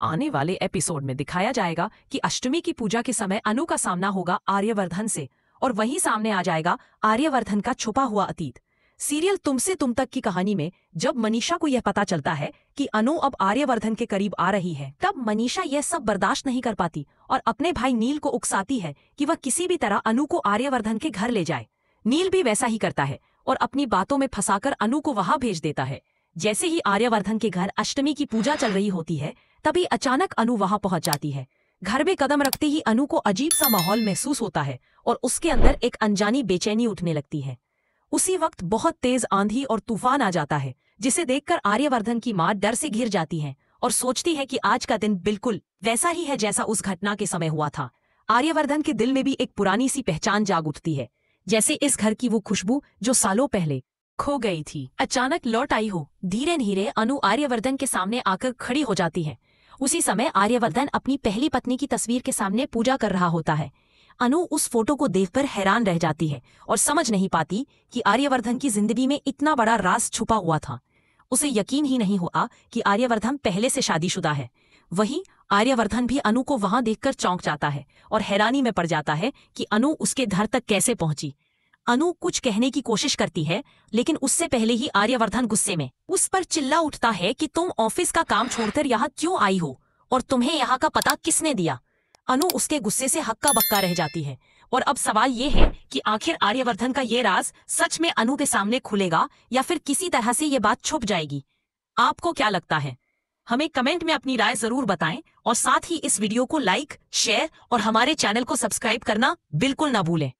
आने वाले एपिसोड में दिखाया जाएगा कि अष्टमी की पूजा के समय अनु का सामना होगा आर्यवर्धन से, और वहीं सामने आ जाएगा आर्यवर्धन का छुपा हुआ अतीत। सीरियल तुमसे तुम तक की कहानी में जब मनीषा को यह पता चलता है कि अनु अब आर्यवर्धन के करीब आ रही है, तब मनीषा यह सब बर्दाश्त नहीं कर पाती और अपने भाई नील को उकसाती है कि वह किसी भी तरह अनु को आर्यवर्धन के घर ले जाए। नील भी वैसा ही करता है और अपनी बातों में फंसाकर अनु को वहां भेज देता है। जैसे ही आर्यवर्धन के घर अष्टमी की पूजा चल रही होती है, तभी अचानक अनु वहां पहुंच जाती है। घर में कदम रखते ही अनु को अजीब सा माहौल महसूस होता है और उसके अंदर एक अनजानी बेचैनी उठने लगती है। उसी वक्त बहुत तेज आंधी और तूफान आ जाता है, जिसे देखकर आर्यवर्धन की मां डर से घिर जाती है और सोचती है कि आज का दिन बिल्कुल वैसा ही है जैसा उस घटना के समय हुआ था। आर्यवर्धन के दिल में भी एक पुरानी सी पहचान जाग उठती है, जैसे इस घर की वो खुशबू जो सालों पहले खो गई थी अचानक लौट आई हो। धीरे धीरे अनु आर्यवर्धन के सामने आकर खड़ी हो जाती है। उसी समय आर्यवर्धन अपनी पहली पत्नी की तस्वीर के सामने पूजा कर रहा होता है। अनु उस फोटो को देखकर हैरान रह जाती है और समझ नहीं पाती कि आर्यवर्धन की जिंदगी में इतना बड़ा राज छुपा हुआ था। उसे यकीन ही नहीं हुआ कि आर्यवर्धन पहले से शादीशुदा है। वहीं आर्यवर्धन भी अनु को वहां देखकर चौंक जाता है और हैरानी में पड़ जाता है कि अनु उसके घर तक कैसे पहुंची। अनु कुछ कहने की कोशिश करती है, लेकिन उससे पहले ही आर्यवर्धन गुस्से में उस पर चिल्ला उठता है कि तुम ऑफिस का काम छोड़कर यहाँ क्यों आई हो और तुम्हें यहाँ का पता किसने दिया। अनु उसके गुस्से से हक्का बक्का रह जाती है और अब सवाल ये है कि आखिर आर्यवर्धन का ये राज सच में अनु के सामने खुलेगा या फिर किसी तरह से ये बात छुप जाएगी। आपको क्या लगता है? हमें कमेंट में अपनी राय जरूर बताएं और साथ ही इस वीडियो को लाइक, शेयर और हमारे चैनल को सब्सक्राइब करना बिल्कुल ना भूलें।